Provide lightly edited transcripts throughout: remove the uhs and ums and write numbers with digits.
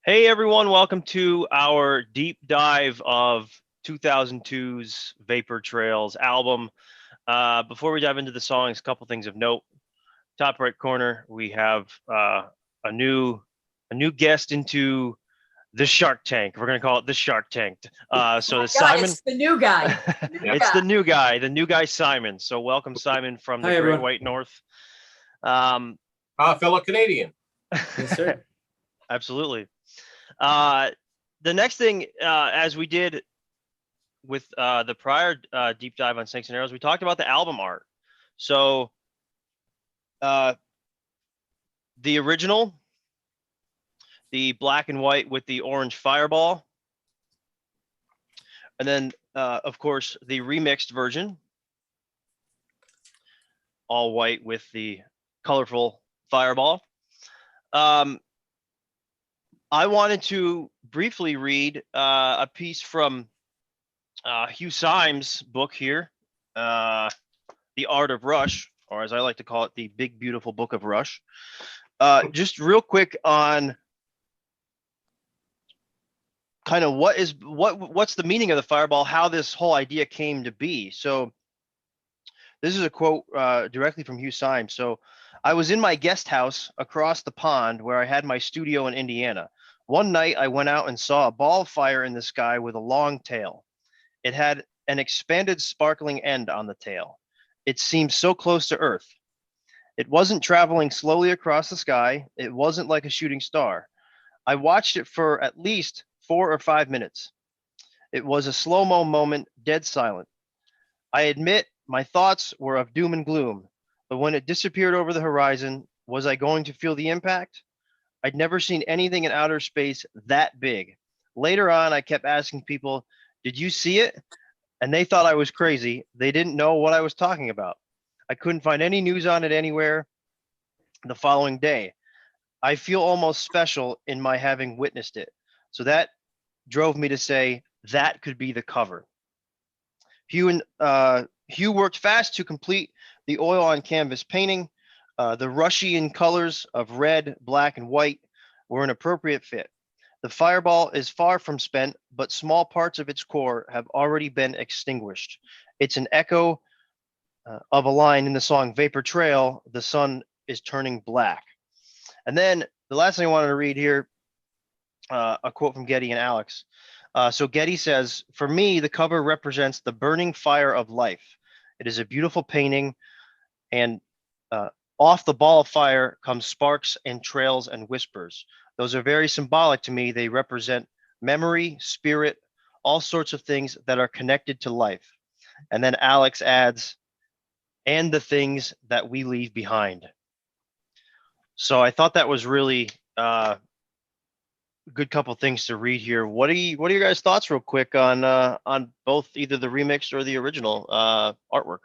Hey everyone, welcome to our deep dive of 2002's Vapor Trails album. Before we dive into the songs, a couple things of note. Top right corner, we have a new guest into the Shark Tank. We're going to call it the Shark Tank. So the Simon, it's the new guy. it's the new guy Simon. So welcome Simon from the Hi, Great everyone. White North. Fellow Canadian. Yes, sir. Absolutely. The next thing, as we did with the prior deep dive on Snakes and Arrows, we talked about the album art. So the original, the black and white with the orange fireball, and then of course the remixed version, all white with the colorful fireball. I wanted to briefly read a piece from Hugh Symes' book here, The Art of Rush, or as I like to call it, The Big Beautiful Book of Rush. Just real quick on kind of what's the meaning of the fireball, how this whole idea came to be. So this is a quote directly from Hugh Symes. So I was in my guest house across the pond where I had my studio in Indiana. One night I went out and saw a ball of fire in the sky with a long tail. It had an expanded sparkling end on the tail. It seemed so close to Earth. It wasn't traveling slowly across the sky. It wasn't like a shooting star. I watched it for at least 4 or 5 minutes. It was a slow-mo moment, dead silent. I admit my thoughts were of doom and gloom, but when it disappeared over the horizon, was I going to feel the impact? I'd never seen anything in outer space that big. Later on, I kept asking people, did you see it? And they thought I was crazy. They didn't know what I was talking about. I couldn't find any news on it anywhere the following day. I feel almost special in my having witnessed it. So that drove me to say that could be the cover. Hugh worked fast to complete the oil on canvas painting. The Rushian colors of red, black, and white were an appropriate fit. The fireball is far from spent, but small parts of its core have already been extinguished. It's an echo of a line in the song Vapor Trail, the sun is turning black. And then the last thing I wanted to read here, a quote from Getty and Alex. So Getty says, for me, the cover represents the burning fire of life. It is a beautiful painting, and off the ball of fire comes sparks and trails and whispers. Those are very symbolic to me. They represent memory, spirit, all sorts of things that are connected to life. And then Alex adds, and the things that we leave behind. So I thought that was really a good couple things to read here. What are your guys' thoughts real quick on both either the remix or the original artwork?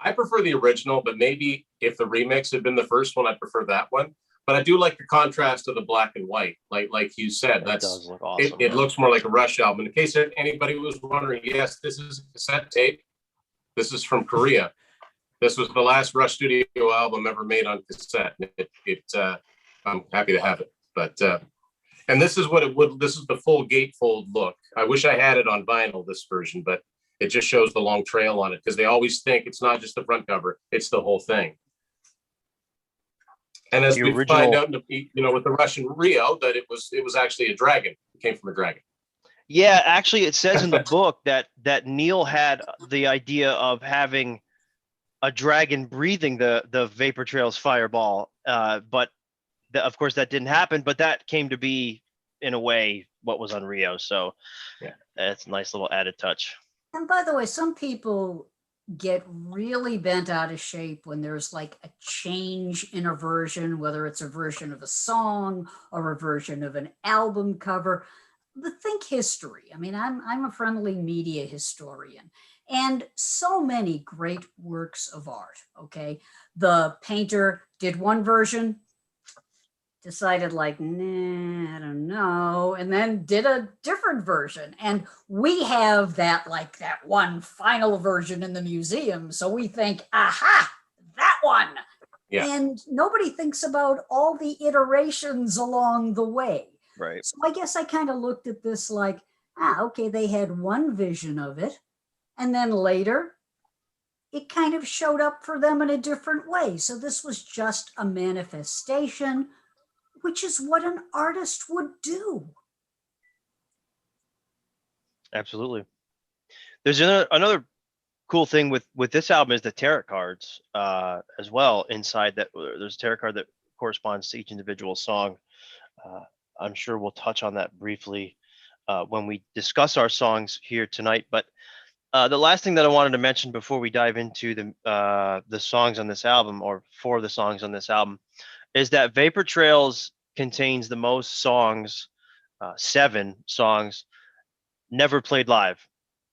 I prefer the original, but maybe if the remix had been the first one, I'd prefer that one. But I do like the contrast of the black and white. Like you said, That does look awesome. It looks more like a Rush album. In case anybody was wondering, yes, this is a cassette tape. This is from Korea. This was the last Rush studio album ever made on cassette. I'm happy to have it. But and this is what it would. This is the full gatefold look. I wish I had it on vinyl, this version, but it just shows the long trail on it because they always think it's not just the front cover; it's the whole thing. And as we find out, with the Russian Rio, that it was actually a dragon. It came from a dragon. Yeah, actually, it says in the book that Neil had the idea of having a dragon breathing the Vapor Trails fireball, but of course that didn't happen. But that came to be, in a way, what was on Rio. So yeah, that's a nice little added touch. And by the way, some people get really bent out of shape when there's like a change in a version, whether it's a version of a song or a version of an album cover. But think history. I mean, I'm a friendly media historian, and so many great works of art, okay? The painter did one version, decided like, nah, I don't know, and then did a different version. And we have that one final version in the museum. So we think, aha, that one. Yeah. And nobody thinks about all the iterations along the way. Right. So I guess I kind of looked at this like, okay, they had one vision of it. And then later, it kind of showed up for them in a different way. So this was just a manifestation, which is what an artist would do. Absolutely. There's another cool thing with this album is the tarot cards as well. Inside that, there's a tarot card that corresponds to each individual song. I'm sure we'll touch on that briefly when we discuss our songs here tonight. But the last thing that I wanted to mention before we dive into the songs on this album, or four of the songs on this album, is that Vapor Trails contains the most songs, 7 songs, never played live,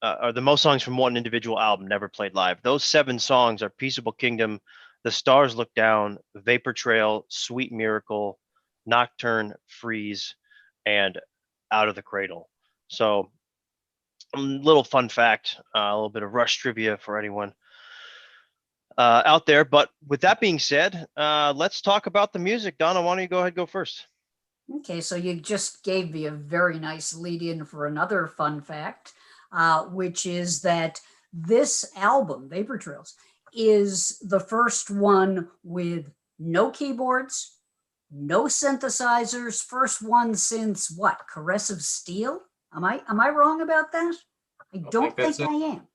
or the most songs from one individual album never played live. Those 7 songs are Peaceable Kingdom, The Stars Look Down, Vapor Trail, Sweet Miracle, Nocturne, Freeze, and Out of the Cradle. So a little fun fact, a little bit of Rush trivia for anyone out there. But with that being said, let's talk about the music. Donna, why don't you go ahead and go first? Okay, so you just gave me a very nice lead in for another fun fact, which is that this album, Vapor Trails, is the first one with no keyboards, no synthesizers, first one since what, Caress of Steel? Am I wrong about that? I don't think I am.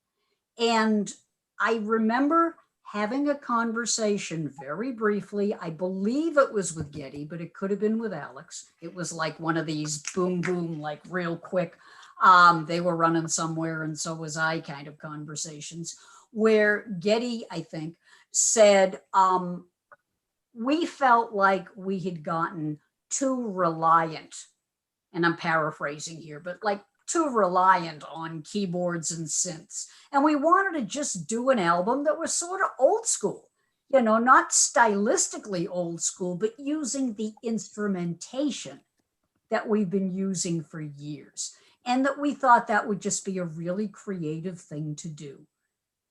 And I remember having a conversation very briefly. I believe it was with Getty, but it could have been with Alex. It was like one of these boom, boom, like real quick. They were running somewhere, and so was I kind of conversations where Getty, I think, said, we felt like we had gotten too reliant, and I'm paraphrasing here, but like too reliant on keyboards and synths. And we wanted to just do an album that was sort of old school, not stylistically old school, but using the instrumentation that we've been using for years. And that we thought that would just be a really creative thing to do.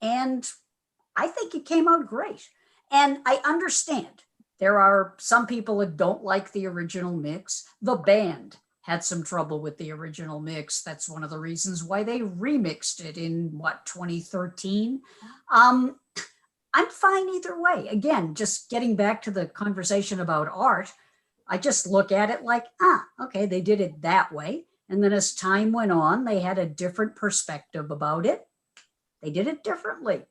And I think it came out great. And I understand there are some people that don't like the original mix. The band had some trouble with the original mix. That's one of the reasons why they remixed it in 2013. I'm fine either way. Again, just getting back to the conversation about art, I just look at it like, okay, they did it that way. And then as time went on, they had a different perspective about it. They did it differently.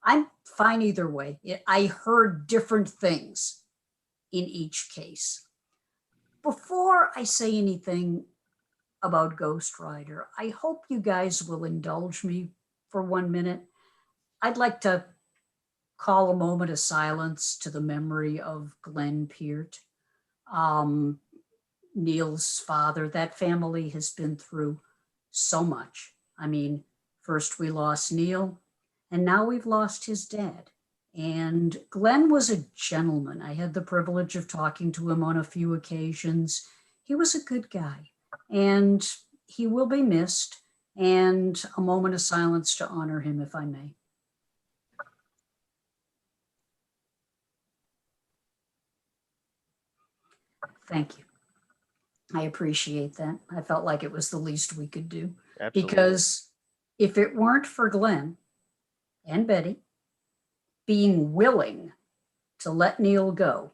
I'm fine either way. I heard different things in each case. Before I say anything about Ghost Rider, I hope you guys will indulge me for 1 minute. I'd like to call a moment of silence to the memory of Glenn Peart, Neil's father. That family has been through so much. I mean, first we lost Neil, and now we've lost his dad. And Glenn was a gentleman. I had the privilege of talking to him on a few occasions. He was a good guy, and he will be missed. And a moment of silence to honor him, if I may. Thank you. I appreciate that. I felt like it was the least we could do. Absolutely. Because if it weren't for Glenn and Betty being willing to let Neil go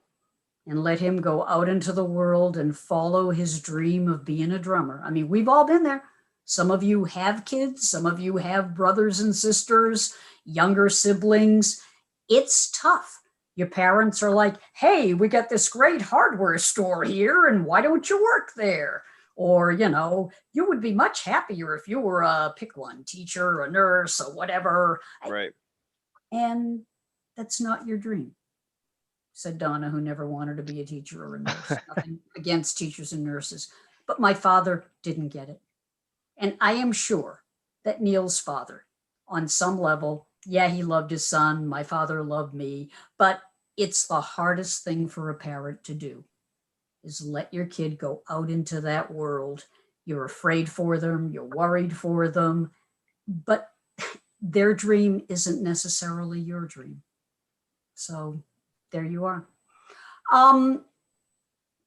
and let him go out into the world and follow his dream of being a drummer. I mean, we've all been there. Some of you have kids, some of you have brothers and sisters, younger siblings. It's tough. Your parents are like, hey, we got this great hardware store here, and why don't you work there? Or, you would be much happier if you were a pick one, teacher, a nurse, or whatever. Right. And that's not your dream, said Donna, who never wanted to be a teacher or a nurse. Nothing against teachers and nurses. But my father didn't get it. And I am sure that Neil's father, on some level, yeah, he loved his son. My father loved me. But it's the hardest thing for a parent to do, is let your kid go out into that world. You're afraid for them. You're worried for them. But their dream isn't necessarily your dream. So there you are.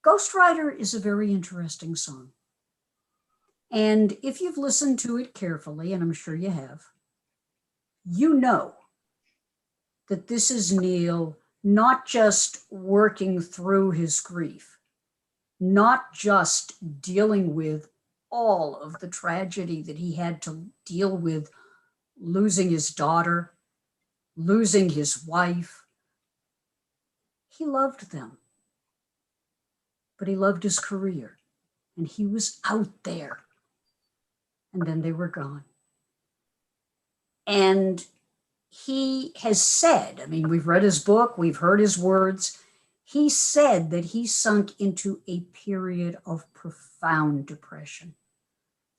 Ghost Rider is a very interesting song. And if you've listened to it carefully, and I'm sure you have, you know that this is Neil not just working through his grief, not just dealing with all of the tragedy that he had to deal with, losing his daughter, losing his wife. He loved them, but he loved his career, and he was out there, and then they were gone. And he has said, I mean, we've read his book, we've heard his words. He said that he sunk into a period of profound depression.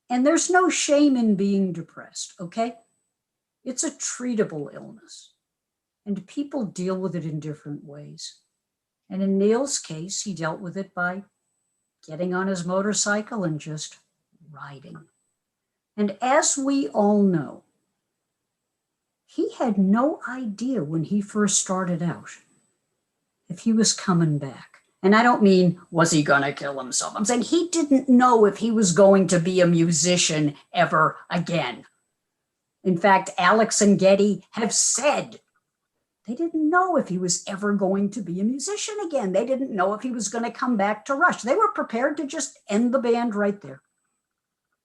And there's no shame in being depressed, okay? It's a treatable illness, and people deal with it in different ways. And in Neil's case, he dealt with it by getting on his motorcycle and just riding. And as we all know, he had no idea when he first started out if he was coming back. And I don't mean, was he going to kill himself? I'm saying he didn't know if he was going to be a musician ever again. In fact, Alex and Geddy have said they didn't know if he was ever going to be a musician again. They didn't know if he was going to come back to Rush. They were prepared to just end the band right there.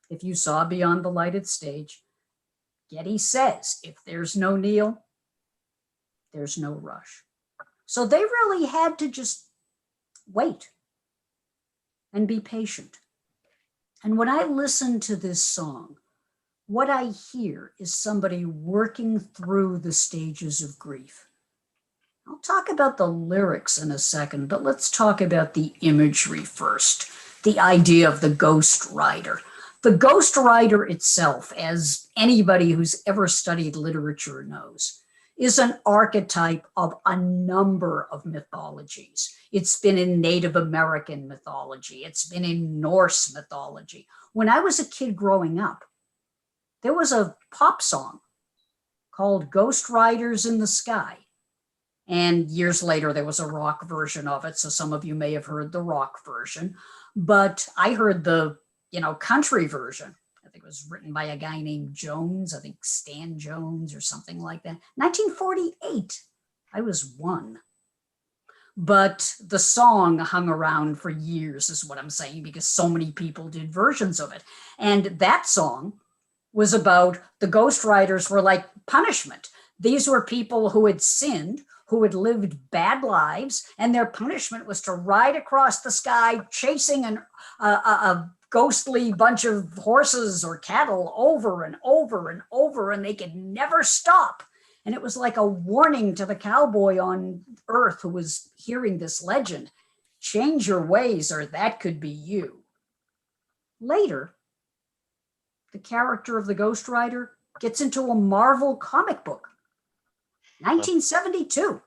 If you saw Beyond the Lighted Stage, Geddy says, if there's no Neil, there's no Rush. So they really had to just wait and be patient. And when I listen to this song, what I hear is somebody working through the stages of grief. I'll talk about the lyrics in a second, but let's talk about the imagery first, the idea of the Ghost Rider. The Ghost Rider itself, as anybody who's ever studied literature knows, is an archetype of a number of mythologies. It's been in Native American mythology. It's been in Norse mythology. When I was a kid growing up, there was a pop song called Ghost Riders in the Sky. And years later, there was a rock version of it. So some of you may have heard the rock version, but I heard the country version. I think it was written by a guy named Jones, I think Stan Jones or something like that. 1948, I was 1. But the song hung around for years is what I'm saying, because so many people did versions of it. And that song was about the Ghost Riders were like punishment. These were people who had sinned, who had lived bad lives, and their punishment was to ride across the sky chasing a ghostly bunch of horses or cattle over and over and over, and they could never stop. And it was like a warning to the cowboy on earth who was hearing this legend, change your ways or that could be you. Later, the character of the Ghost Rider gets into a Marvel comic book. 1972.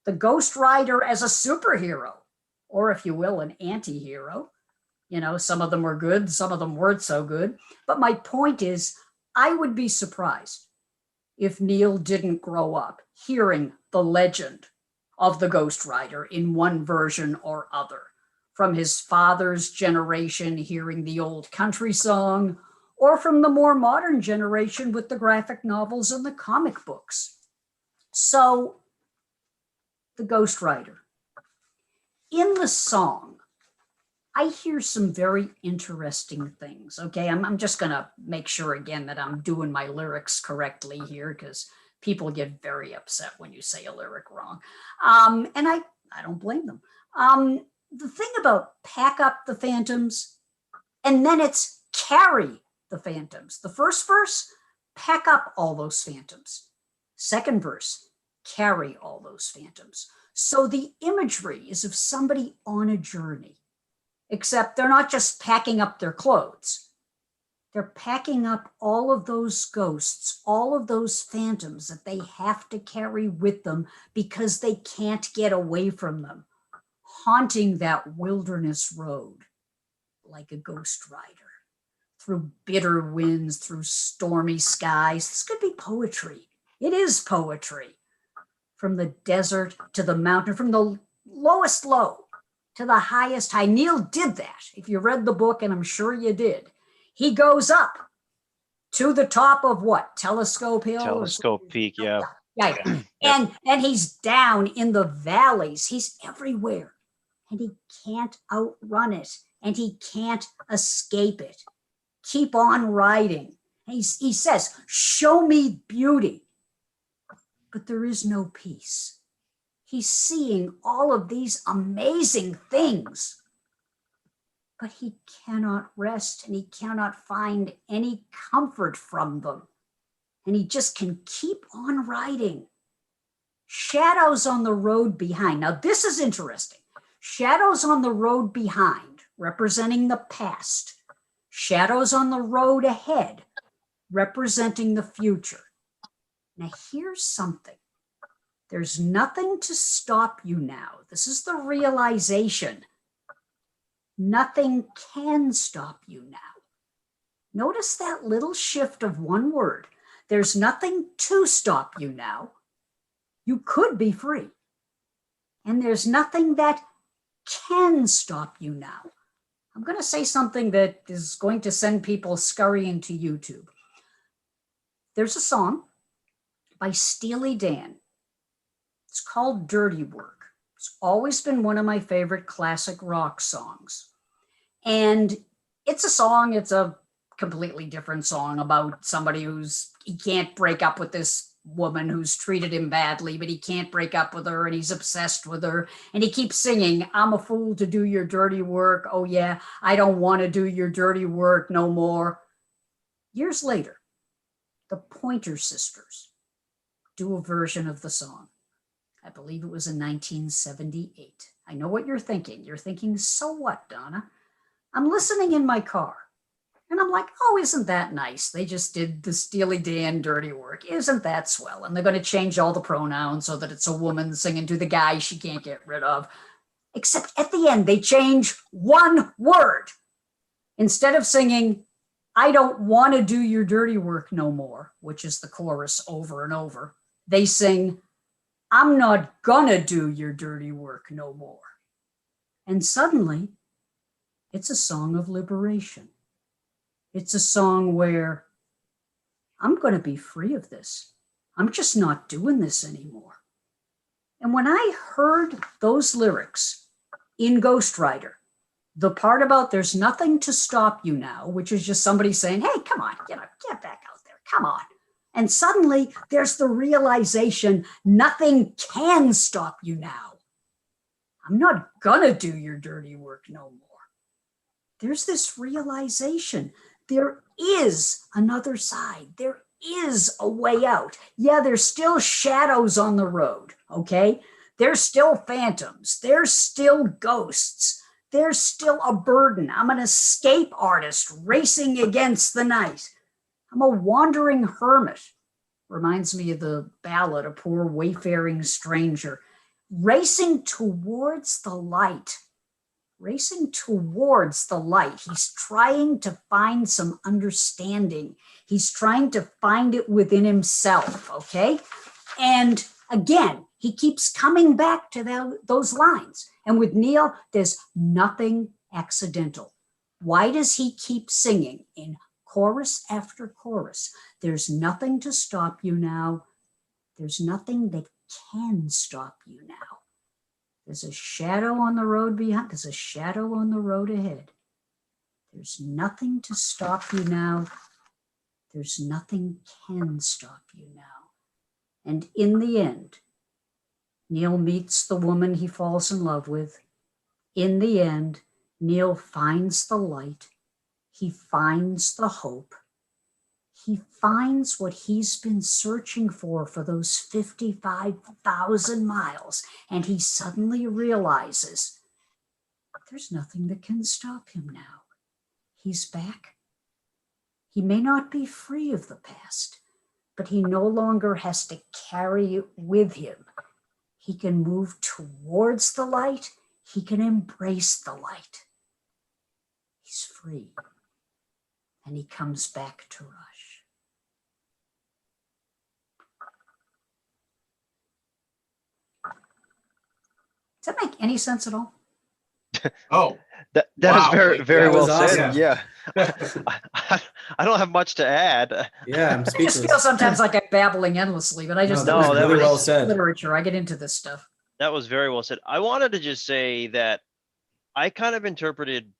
The Ghost Rider as a superhero, or if you will, an anti-hero. Some of them were good, some of them weren't so good. But my point is, I would be surprised if Neil didn't grow up hearing the legend of the Ghost Rider in one version or other. From his father's generation, hearing the old country song, or from the more modern generation with the graphic novels and the comic books. So, the Ghost Rider. In the song, I hear some very interesting things. Okay, I'm just going to make sure again that I'm doing my lyrics correctly here, because people get very upset when you say a lyric wrong. And I don't blame them. The thing about pack up the phantoms, and then it's carry the phantoms. The first verse, pack up all those phantoms. Second verse, carry all those phantoms. So the imagery is of somebody on a journey, except they're not just packing up their clothes. They're packing up all of those ghosts, all of those phantoms that they have to carry with them because they can't get away from them, haunting that wilderness road like a ghost rider, through bitter winds, through stormy skies. This could be poetry. It is poetry. From the desert to the mountain, from the lowest low to the highest high. Neil did that. If you read the book, and I'm sure you did, he goes up to the top of what? Telescope Hill? Telescope Peak, yeah. Yeah. Yep. And he's down in the valleys. He's everywhere. And he can't outrun it. And he can't escape it. Keep on riding. He says, show me beauty. But there is no peace. He's seeing all of these amazing things. But he cannot rest, and he cannot find any comfort from them. And he just can keep on riding. Shadows on the road behind. Now, this is interesting. Shadows on the road behind, representing the past. Shadows on the road ahead, representing the future. Now, here's something. There's nothing to stop you now. This is the realization. Nothing can stop you now. Notice that little shift of one word. There's nothing to stop you now. You could be free. And there's nothing that can stop you now. I'm going to say something that is going to send people scurrying to YouTube. There's a song by Steely Dan. It's called Dirty Work. It's always been one of my favorite classic rock songs. And it's a completely different song about somebody he can't break up with this woman who's treated him badly, but he can't break up with her, and he's obsessed with her. And he keeps singing, I'm a fool to do your dirty work. Oh yeah, I don't want to do your dirty work no more. Years later, the Pointer Sisters do a version of the song. I believe it was in 1978. I know what you're thinking. You're thinking, so what, Donna? I'm listening in my car. And I'm like, oh, isn't that nice? They just did the Steely Dan dirty work. Isn't that swell? And they're going to change all the pronouns so that it's a woman singing to the guy she can't get rid of. Except at the end, they change one word. Instead of singing, I don't want to do your dirty work no more, which is the chorus over and over, they sing, I'm not gonna do your dirty work no more. And suddenly, it's a song of liberation. It's a song where I'm going to be free of this. I'm just not doing this anymore. And when I heard those lyrics in Ghost Rider, the part about there's nothing to stop you now, which is just somebody saying, hey, come on, get back out there, come on. And suddenly there's the realization nothing can stop you now. I'm not going to do your dirty work no more. There's this realization. There is another side. There is a way out. Yeah, there's still shadows on the road, okay? There's still phantoms. There's still ghosts. There's still a burden. I'm an escape artist racing against the night. I'm a wandering hermit. Reminds me of the ballad, A Poor Wayfaring Stranger. Racing towards the light. Racing towards the light. He's trying to find some understanding. He's trying to find it within himself, okay? And again, he keeps coming back to those lines. And with Neil, there's nothing accidental. Why does he keep singing in chorus after chorus? There's nothing to stop you now. There's nothing that can stop you now. There's a shadow on the road behind. There's a shadow on the road ahead. There's nothing to stop you now. There's nothing can stop you now. And in the end, Neil meets the woman he falls in love with. In the end, Neil finds the light. He finds the hope. He finds what he's been searching for those 55,000 miles. And he suddenly realizes there's nothing that can stop him now. He's back. He may not be free of the past, but he no longer has to carry it with him. He can move towards the light. He can embrace the light. He's free. And he comes back to Rush. Does that make any sense at all? Oh, That was wow. very, Like, very that well was said. awesome. Yeah. I don't have much to add. Yeah, I'm I just speechless. feel sometimes like I'm babbling endlessly, but I just that No, was that really was- well said. literature. I get into this stuff. That was very well said. I wanted to just say that I kind of interpreted,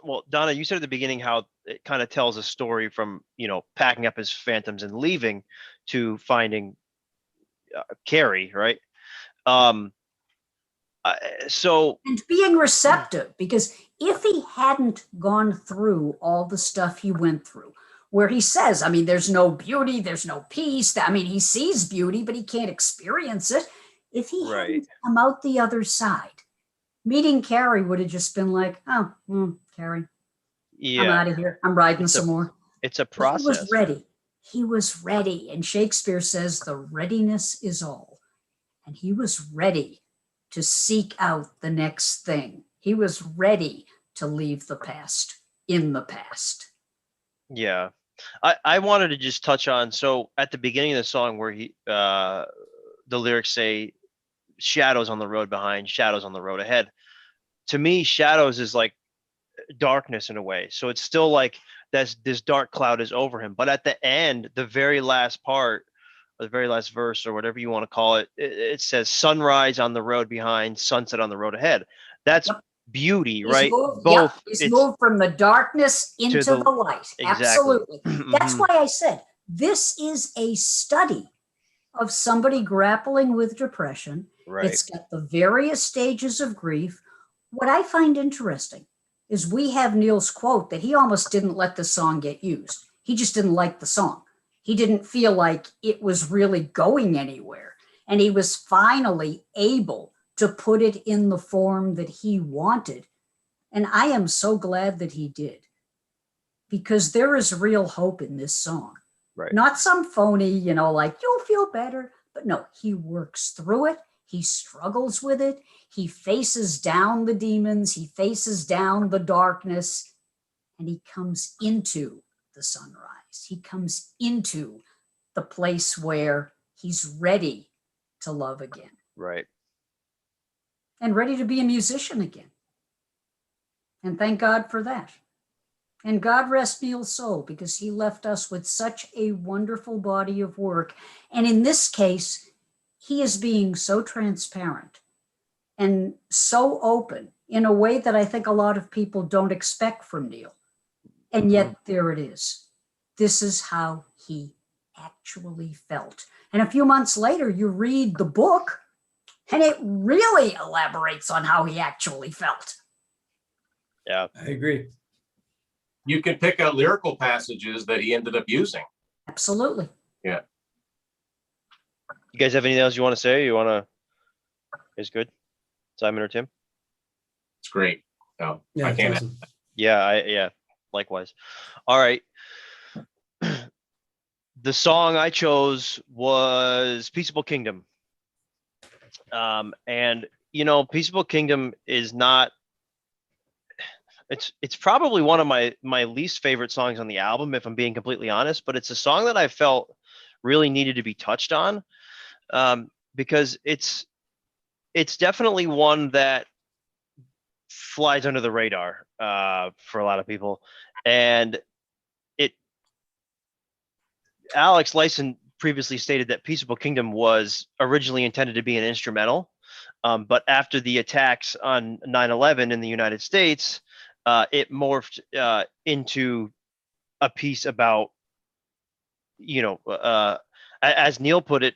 well, Donna, you said at the beginning how it kind of tells a story from, packing up his phantoms and leaving to finding Carrie, right? So And being receptive, because if he hadn't gone through all the stuff he went through, where he says, I mean, there's no beauty, there's no peace. I mean, he sees beauty, but he can't experience it. If he Right. hadn't come out the other side, meeting Carrie would have just been like, oh, Carrie, I'm yeah, out of here. I'm riding It's a some more. it's a But process. he was ready. He was ready. And Shakespeare says the readiness is all. And he was ready to seek out the next thing. He was ready to leave the past in the past. Yeah. I wanted to just touch on, so at the beginning of the song where the lyrics say shadows on the road behind, shadows on the road ahead. To me, shadows is like darkness in a way. So it's still like this dark cloud is over him. But at the end, the very last part, or the very last verse, or whatever you want to call it, it says sunrise on the road behind, sunset on the road ahead. That's Yep. beauty, He's right? moved, Both. he's It's moved from the darkness into the- the light. exactly. Absolutely. That's Mhm. why I said this is a study of somebody grappling with depression. Right. It's got the various stages of grief. What I find interesting is we have Neil's quote that he almost didn't let the song get used. He just didn't like the song. He didn't feel like it was really going anywhere. And he was finally able to put it in the form that he wanted. And I am so glad that he did, because there is real hope in this song. Right. Not some phony, like you'll feel better. But no, he works through it. He struggles with it. He faces down the demons. He faces down the darkness, and he comes into the sunrise. He comes into the place where he's ready to love again Right. and ready to be a musician again. And thank God for that. And God rest Neil's soul, because he left us with such a wonderful body of work. And in this case, he is being so transparent and so open in a way that I think a lot of people don't expect from Neil. And yet there it is. This is how he actually felt. And a few months later, you read the book and it really elaborates on how he actually felt. Yeah. I agree. You can pick out lyrical passages that he ended up using. Absolutely. You guys have anything else you want to say? Is good? Simon or Tim? It's great. No, Yeah, I it's can't. awesome. Yeah, likewise. All right. The song I chose was Peaceable Kingdom. And Peaceable Kingdom is not, it's probably one of my least favorite songs on the album, if I'm being completely honest, but it's a song that I felt really needed to be touched on, because it's definitely one that flies under the radar for a lot of people. And Alex Lyson previously stated that Peaceable Kingdom was originally intended to be an instrumental, but after the attacks on 9/11 in the United States, it morphed into a piece about, as Neil put it,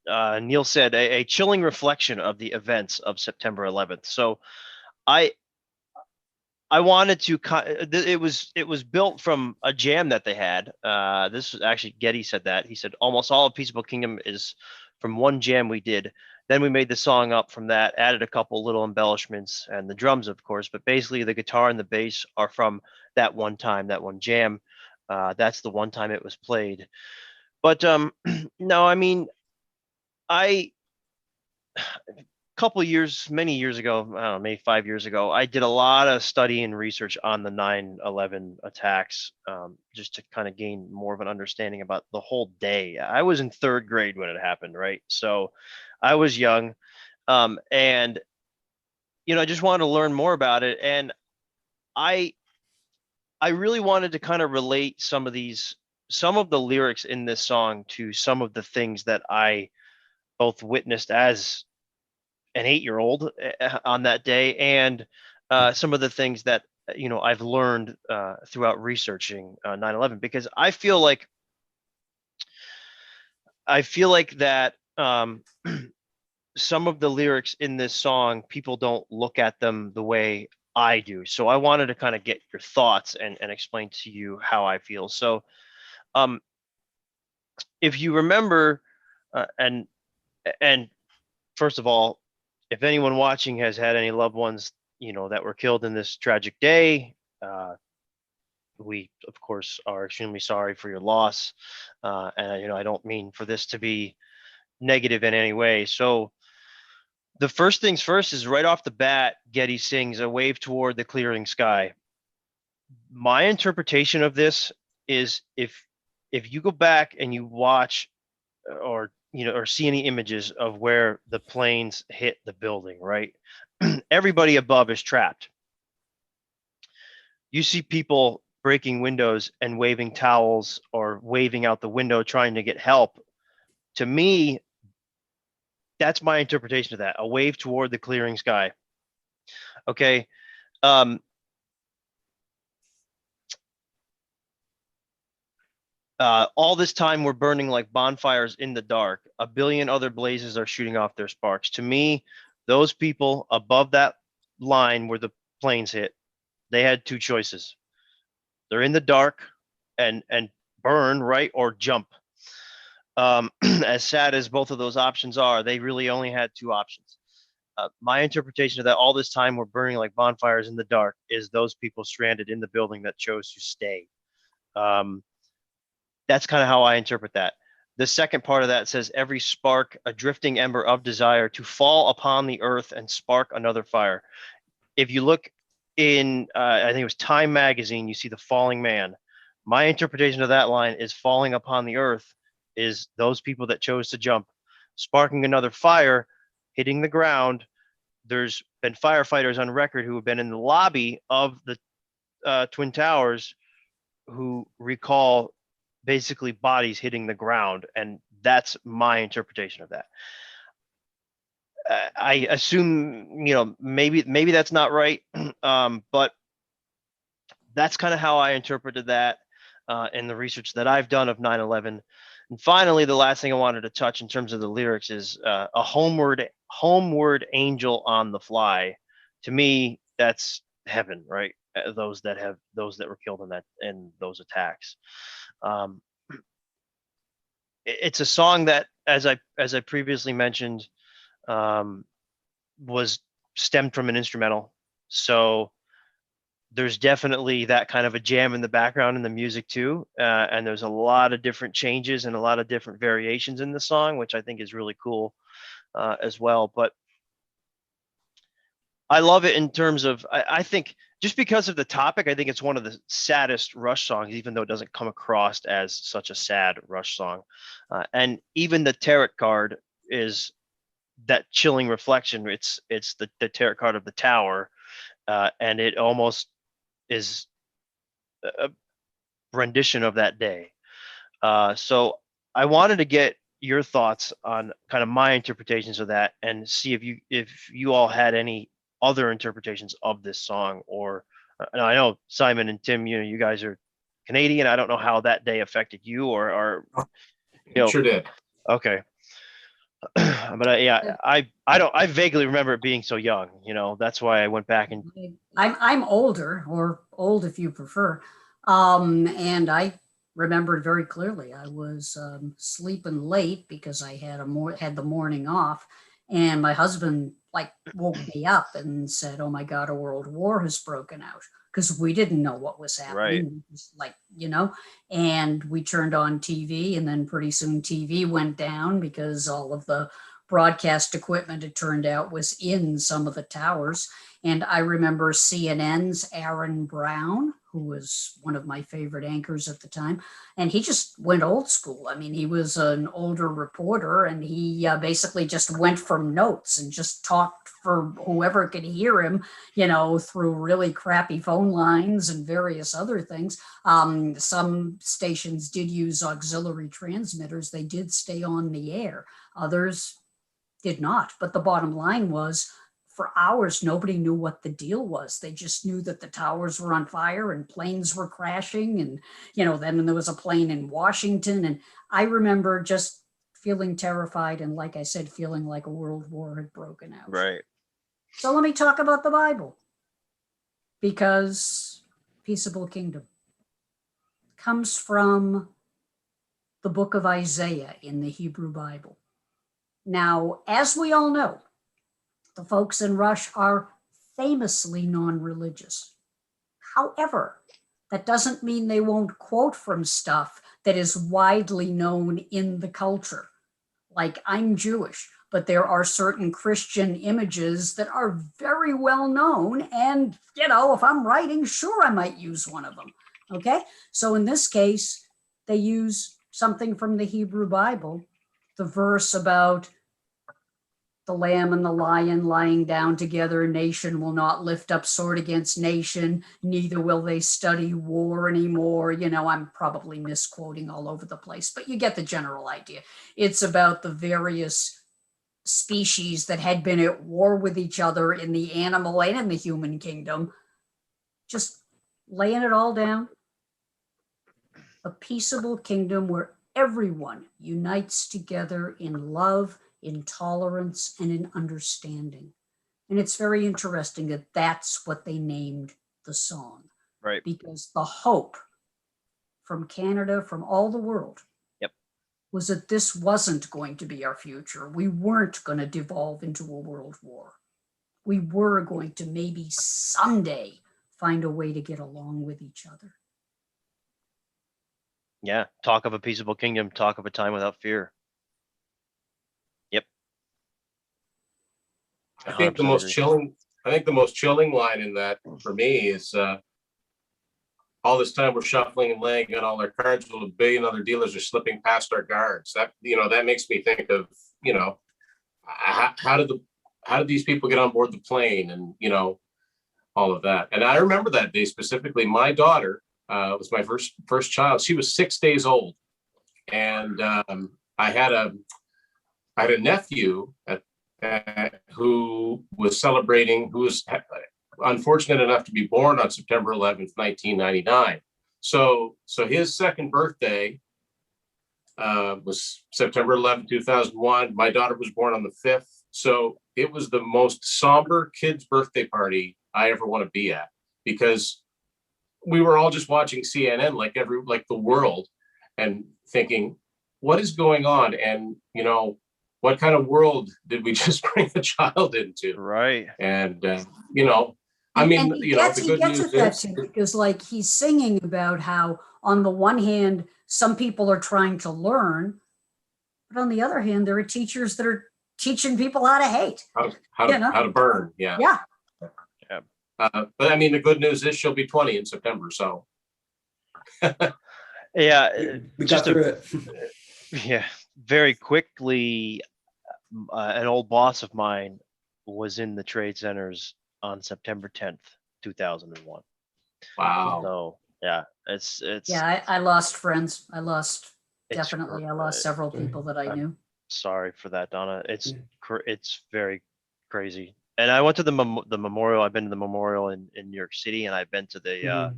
Neil said, a chilling reflection of the events of September 11th. So I wanted to, it was built from a jam that they had. This was actually, Getty said that. He said almost all of Peaceable Kingdom is from one jam we did. Then we made the song up from that, added a couple little embellishments and the drums, of course, but basically the guitar and the bass are from that one time, that one jam. That's the one time it was played. But no, I mean, many years ago, I don't know, maybe 5 years ago, I did a lot of study and research on the 9/11 attacks, just to kind of gain more of an understanding about the whole day. I was in third grade when it happened, right? So I was young, and I just wanted to learn more about it, and I really wanted to kind of relate some of the lyrics in this song to some of the things that I both witnessed as an 8-year-old on that day, and some of the things that I've learned throughout researching 9/11, because I feel like that some of the lyrics in this song, people don't look at them the way I do. So I wanted to kind of get your thoughts and explain to you how I feel. So um, if you remember, and first of all, if anyone watching has had any loved ones, that were killed in this tragic day, we of course are extremely sorry for your loss. And I don't mean for this to be negative in any way. So the first things first is right off the bat, Getty sings "A Wave Toward the Clearing Sky." My interpretation of this is, if you go back and you watch or see any images of where the planes hit the building, right? Everybody above is trapped. You see people breaking windows and waving towels or waving out the window trying to get help. To me, that's my interpretation of that. A wave toward the clearing sky. Okay. All this time we're burning like bonfires in the dark. A billion other blazes are shooting off their sparks. To me, those people above that line where the planes hit, they had two choices. They're in the dark and burn, right, or jump. As sad as both of those options are, they really only had two options. My interpretation of that, all this time we're burning like bonfires in the dark, is those people stranded in the building that chose to stay. That's kind of how I interpret that. The second part of that says, "Every spark, a drifting ember of desire to fall upon the earth and spark another fire." If you look in, I think it was Time magazine, you see the falling man. My interpretation of that line is falling upon the earth is those people that chose to jump, sparking another fire, hitting the ground. There's been firefighters on record who have been in the lobby of the Twin Towers who recall basically bodies hitting the ground, and that's my interpretation of that. I assume maybe that's not right, but that's kind of how I interpreted that in the research that I've done of 9/11. And finally, the last thing I wanted to touch in terms of the lyrics is a homeward angel on the fly. To me, that's heaven, right? Those that were killed in those attacks. It's a song that, as I previously mentioned, was stemmed from an instrumental. So there's definitely that kind of a jam in the background in the music too. And there's a lot of different changes and a lot of different variations in the song, which I think is really cool as well. But I love it in terms of, I think just because of the topic, I think it's one of the saddest Rush songs, even though it doesn't come across as such a sad Rush song. And even the tarot card is that chilling reflection. It's the tarot card of the tower, and it almost is a rendition of that day. So I wanted to get your thoughts on kind of my interpretations of that, and see if you all had any other interpretations of this song. Or I know Simon and Tim, you guys are Canadian. I don't know how that day affected you, or Sure did. Okay. But I vaguely remember it being so young, that's why I went back and I'm older, or old if you prefer. And I remembered very clearly. I was sleeping late because I had the morning off, and my husband woke me up and said, "Oh my God, a world war has broken out," because we didn't know what was happening. Right. And we turned on TV, and then pretty soon TV went down because all of the broadcast equipment, it turned out, was in some of the towers. And I remember CNN's Aaron Brown who was one of my favorite anchors at the time. And he just went old school. I mean, he was an older reporter, and he basically just went from notes and just talked for whoever could hear him, through really crappy phone lines and various other things. Some stations did use auxiliary transmitters. They did stay on the air. Others did not. But the bottom line was, for hours, nobody knew what the deal was. They just knew that the towers were on fire and planes were crashing. And, then there was a plane in Washington. And I remember just feeling terrified. And like I said, feeling like a world war had broken out. Right. So let me talk about the Bible, because Peaceable Kingdom comes from the book of Isaiah in the Hebrew Bible. Now, as we all know, the folks in Rush are famously non-religious. However, that doesn't mean they won't quote from stuff that is widely known in the culture. Like, I'm Jewish, but there are certain Christian images that are very well known. And, if I'm writing, sure, I might use one of them. Okay? So in this case, they use something from the Hebrew Bible, the verse about the lamb and the lion lying down together. Nation will not lift up sword against nation, neither will they study war anymore. I'm probably misquoting all over the place, but you get the general idea. It's about the various species that had been at war with each other in the animal and in the human kingdom, just laying it all down. A peaceable kingdom where everyone unites together in love, in tolerance, and in understanding. And it's very interesting that that's what they named the song. Right. Because the hope from Canada, from all the world, was that this wasn't going to be our future. We weren't going to devolve into a world war. We were going to maybe someday find a way to get along with each other. Yeah. Talk of a peaceable kingdom, talk of a time without fear. Yep. I think the 100% most agree. chilling line in that for me is all this time we're shuffling and laying out all our cards while a billion other dealers are slipping past our guards. That that makes me think of how did these people get on board the plane, and all of that. And I remember that day specifically. My daughter was my first child. She was 6 days old, and I had a nephew who was celebrating, who was unfortunate enough to be born on September 11th, 1999. So his second birthday was September 11th, 2001. My daughter was born on the 5th. So it was the most somber kid's birthday party I ever want to be at, because we were all just watching CNN like the world, and thinking, what is going on? And, what kind of world did we just bring the child into? Right. And, the He good gets news at that is, too, because like he's singing about how on the one hand, some people are trying to learn, but on the other hand, there are teachers that are teaching people how to hate. how to burn. Yeah. Yeah. But the good news is she'll be 20 in September. So. Yeah. We got through it. Yeah. Very quickly, an old boss of mine was in the trade centers on September 10th, 2001. Wow. So yeah, it's Yeah, I lost friends. I lost It's several people that I knew. sorry for that, Donna. It's very crazy. And I went to the memorial. I've been to the memorial in New York City, and I've been to the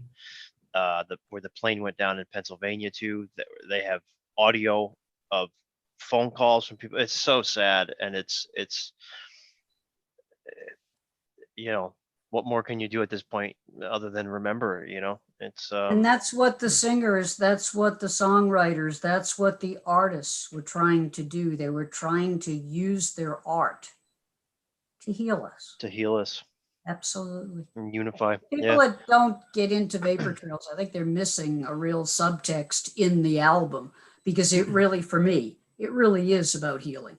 where the plane went down in Pennsylvania too. They have audio of phone calls from people. It's so sad, and it's what more can you do at this point other than remember? It's And that's what the singers, that's what the songwriters, that's what the artists were trying to do. They were trying to use their art to heal us. to heal us Absolutely. and unify. People that don't get into Vapor Trails, I think they're missing a real subtext in the album, because it really, for me, it really is about healing.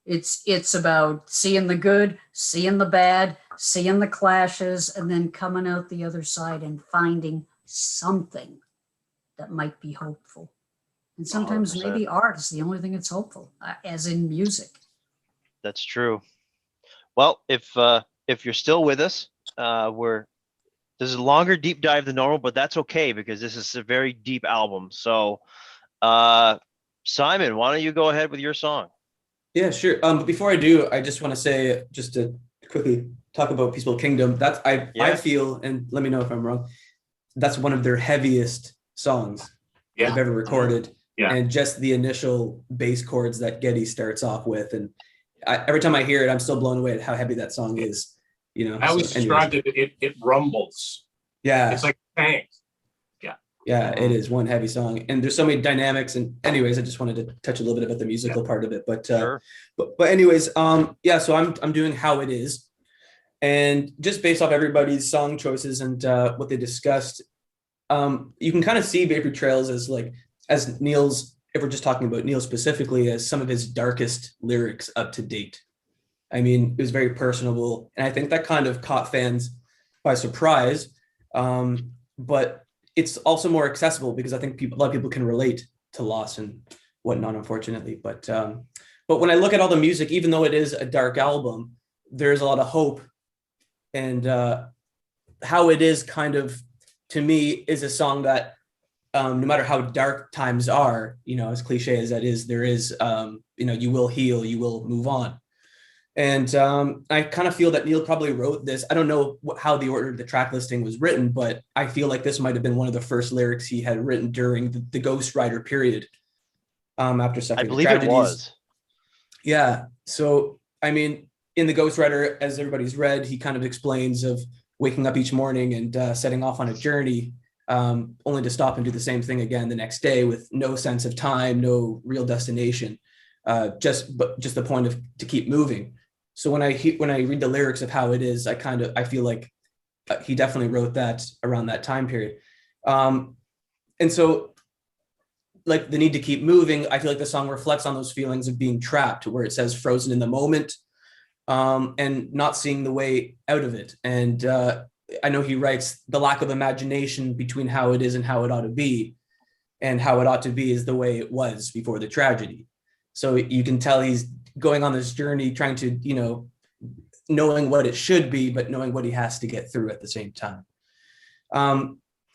It's about seeing the good, seeing the bad, seeing the clashes, and then coming out the other side and finding something that might be hopeful. And sometimes 100%. maybe art is the only thing that's hopeful, as in music. That's true. Well, if you're still with us, this is a longer deep dive than normal, but that's okay because this is a very deep album. So, Simon, why don't you go ahead with your song? Yeah, sure. But before I do, I just want to say, just to quickly talk about Peaceable Kingdom. That's I feel, and let me know if I'm wrong, that's one of their heaviest songs Yeah. I've ever recorded. Yeah. And just the initial bass chords that Geddy starts off with, and every time I hear it, I'm still blown away at how heavy that song is. You know, I always described it rumbles. Yeah, It's like a tank. yeah, it is one heavy song, and there's so many dynamics. And anyways, I just wanted to touch a little bit about the musical part of it, but Sure. but anyways, yeah. So I'm doing How It Is, and just based off everybody's song choices and what they discussed, you can kind of see Vapor Trails as Neil's. If we're just talking about Neil specifically, as some of his darkest lyrics up to date. I mean, it was very personable, and I think that kind of caught fans by surprise. But it's also more accessible because I think a lot of people can relate to loss and whatnot, unfortunately. But when I look at all the music, even though it is a dark album, there's a lot of hope. And How It Is kind of, to me, is a song that no matter how dark times are, you know, as cliche as that is, there is, you know, you will heal, you will move on. And I kind of feel that Neil probably wrote this. I don't know how the order of the track listing was written, but I feel like this might have been one of the first lyrics he had written during the Ghost Rider period. After suffering I believe tragedies. it was. Yeah. So, I mean, in the Ghost Rider, as everybody's read, he kind of explains of waking up each morning and setting off on a journey, only to stop and do the same thing again the next day with no sense of time, no real destination, just the point of to keep moving. So when I read the lyrics of How It Is, I feel like he definitely wrote that around that time period. And so, like the need to keep moving, I feel like the song reflects on those feelings of being trapped, where it says frozen in the moment, and not seeing the way out of it. And I know he writes the lack of imagination between how it is and how it ought to be, and how it ought to be is the way it was before the tragedy. So you can tell he's going on this journey, trying to, you know, knowing what it should be, but knowing what he has to get through at the same time.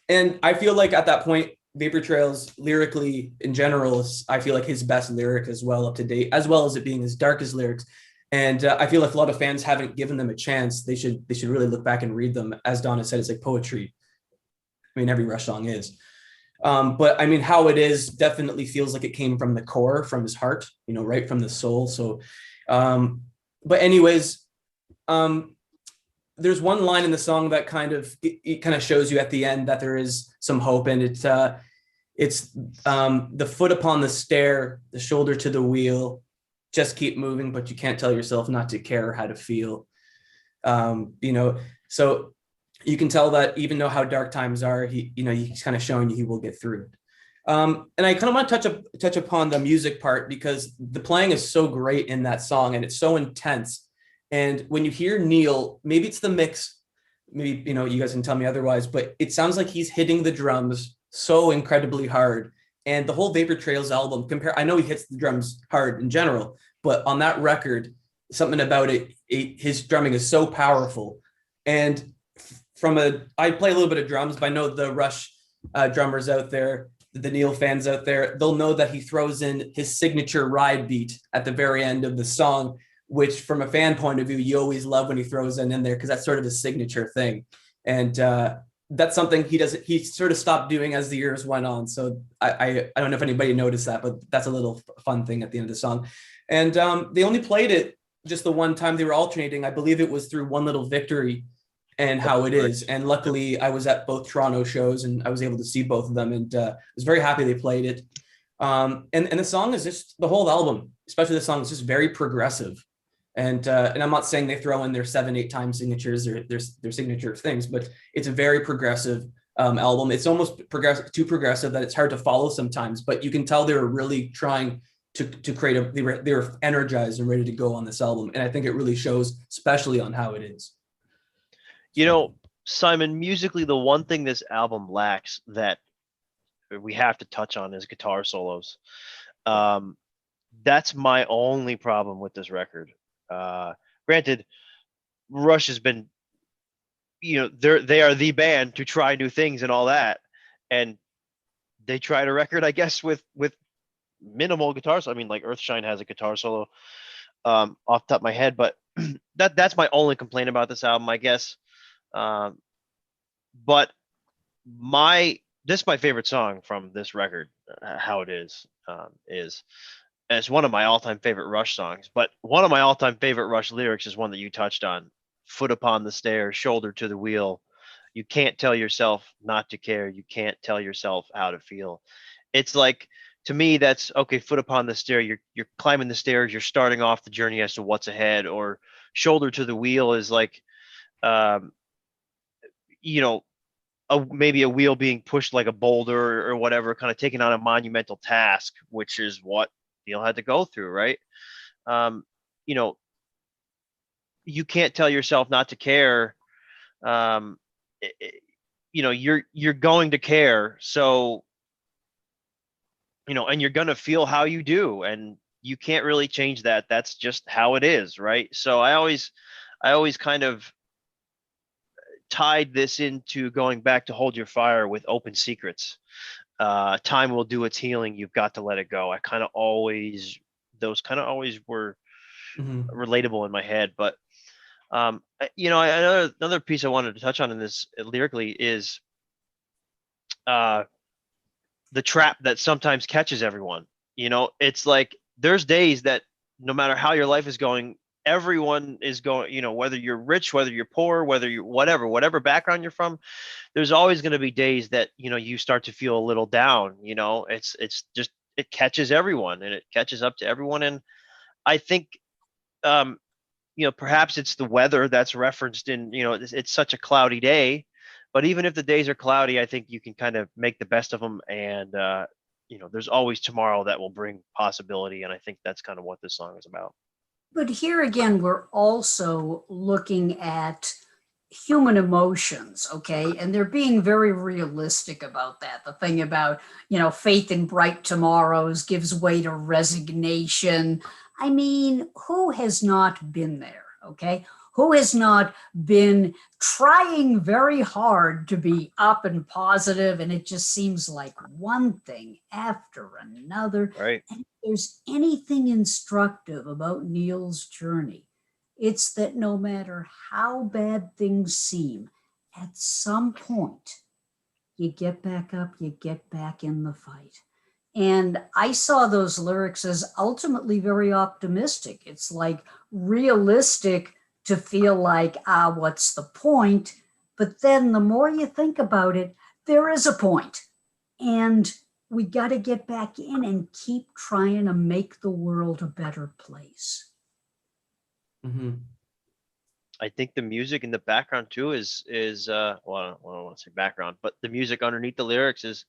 And I feel like at that point, Vapor Trails lyrically in general is, I feel like, his best lyric as well, up to date, as well as it being his darkest lyrics. And I feel like a lot of fans haven't given them a chance. They should really look back and read them. As Donna said, it's like poetry. I mean, every Rush song is. But I mean, How It Is definitely feels like it came from the core, from his heart, you know, right from the soul. So, but anyways, there's one line in the song that it kind of shows you at the end that there is some hope, and it's the foot upon the stair, the shoulder to the wheel, just keep moving, but you can't tell yourself not to care or how to feel. You know, so you can tell that even though how dark times are, he's kind of showing you he will get through it. And I kind of want to touch upon the music part, because the playing is so great in that song and it's so intense. And when you hear Neil, maybe it's the mix, maybe, you know, you guys can tell me otherwise, but it sounds like he's hitting the drums so incredibly hard. And the whole Vapor Trails album, I know he hits the drums hard in general, but on that record, something about his drumming is so powerful. And I play a little bit of drums, but I know the Rush drummers out there, the Neil fans out there, they'll know that he throws in his signature ride beat at the very end of the song, which from a fan point of view, you always love when he throws it in there, because that's sort of a signature thing. And that's something he sort of stopped doing as the years went on. So I don't know if anybody noticed that, but that's a little fun thing at the end of the song. And they only played it just the one time. They were alternating. I believe it was through One Little Victory and How It Is. And luckily I was at both Toronto shows and I was able to see both of them, and I was very happy they played it. And the song is just, the whole album, especially the song, is just very progressive. And I'm not saying they throw in their 7-8 time signatures or their signature things, but it's a very progressive album. It's almost too progressive that it's hard to follow sometimes, but you can tell they were really trying to create they were energized and ready to go on this album. And I think it really shows, especially on How It Is. You know, Simon, musically, the one thing this album lacks that we have to touch on is guitar solos. That's my only problem with this record. Granted, Rush has been, they are the band to try new things and all that, and they tried a record, I guess, with minimal guitars. I mean, like Earthshine has a guitar solo, off the top of my head, but that's my only complaint about this album, I guess. But this is my favorite song from this record. How It Is, and it's one of my all-time favorite Rush songs. But one of my all-time favorite Rush lyrics is one that you touched on: "Foot upon the stair, shoulder to the wheel. You can't tell yourself not to care. You can't tell yourself how to feel." It's like, to me, that's okay. Foot upon the stair. You're climbing the stairs. You're starting off the journey as to what's ahead. Or shoulder to the wheel is like, you know, maybe a wheel being pushed like a boulder or whatever, kind of taking on a monumental task, which is what Neil had to go through, right? You know, you can't tell yourself not to care. You're going to care, so and you're going to feel how you do, and you can't really change that. That's just how it is, right? So I always kind of tied this into going back to Hold Your Fire with Open Secrets. Time will do its healing. You've got to let it go. Those kind of always were relatable in my head. But another piece I wanted to touch on in this lyrically is the trap that sometimes catches everyone. It's like there's days that no matter how your life is going, everyone is going, whether you're rich, whether you're poor, whether you're whatever background you're from, there's always going to be days that, you start to feel a little down. It's just, it catches everyone, and it catches up to everyone. And I think, perhaps it's the weather that's referenced in, it's such a cloudy day, but even if the days are cloudy, I think you can kind of make the best of them. And, there's always tomorrow that will bring possibility. And I think that's kind of what this song is about. But here again, we're also looking at human emotions, okay? And they're being very realistic about that. The thing about, faith in bright tomorrows gives way to resignation. I mean, who has not been there, okay? Who has not been trying very hard to be up and positive, and it just seems like one thing after another. Right. And if there's anything instructive about Neil's journey, it's that no matter how bad things seem, at some point, you get back up, you get back in the fight. And I saw those lyrics as ultimately very optimistic. It's like realistic to feel like, what's the point? But then the more you think about it, there is a point. And we got to get back in and keep trying to make the world a better place. Mm-hmm. I think the music in the background too is well, I don't want to say background, but the music underneath the lyrics is,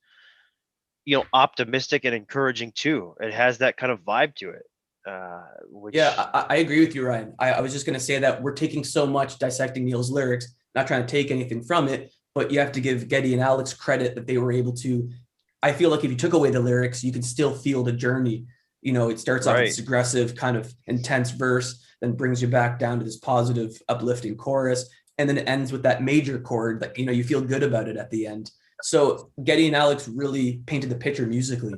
optimistic and encouraging too. It has that kind of vibe to it. I agree with you, Ryan. I was just going to say that we're taking so much dissecting Neil's lyrics, not trying to take anything from it, but you have to give Geddy and Alex credit that they were able to. I feel like if you took away the lyrics, you could still feel the journey. It starts off with this aggressive, kind of intense verse, then brings you back down to this positive, uplifting chorus, and then it ends with that major chord that, you feel good about it at the end. So Geddy and Alex really painted the picture musically.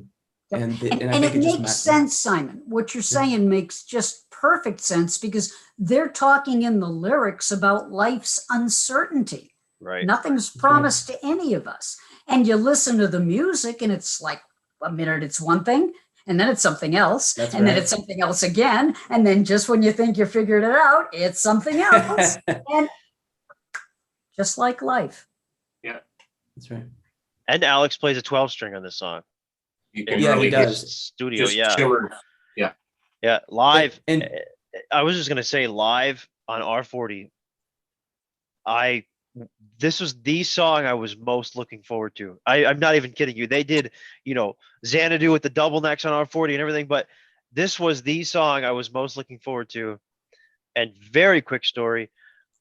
Yep. And it makes sense, Simon. What you're saying makes just perfect sense, because they're talking in the lyrics about life's uncertainty. Right. Nothing's promised to any of us. And you listen to the music and it's like a minute it's one thing, and then it's something else, then it's something else again. And then just when you think you figured it out, it's something else. And just like life. Yeah. That's right. And Alex plays a 12-string on this song. You can Yeah, really he does. Studio, shimmer. Yeah, live. And I was just gonna say, live on R40, this was the song I was most looking forward to. I'm not even kidding you. They did, Xanadu with the double necks on R40 and everything, but this was the song I was most looking forward to. And very quick story,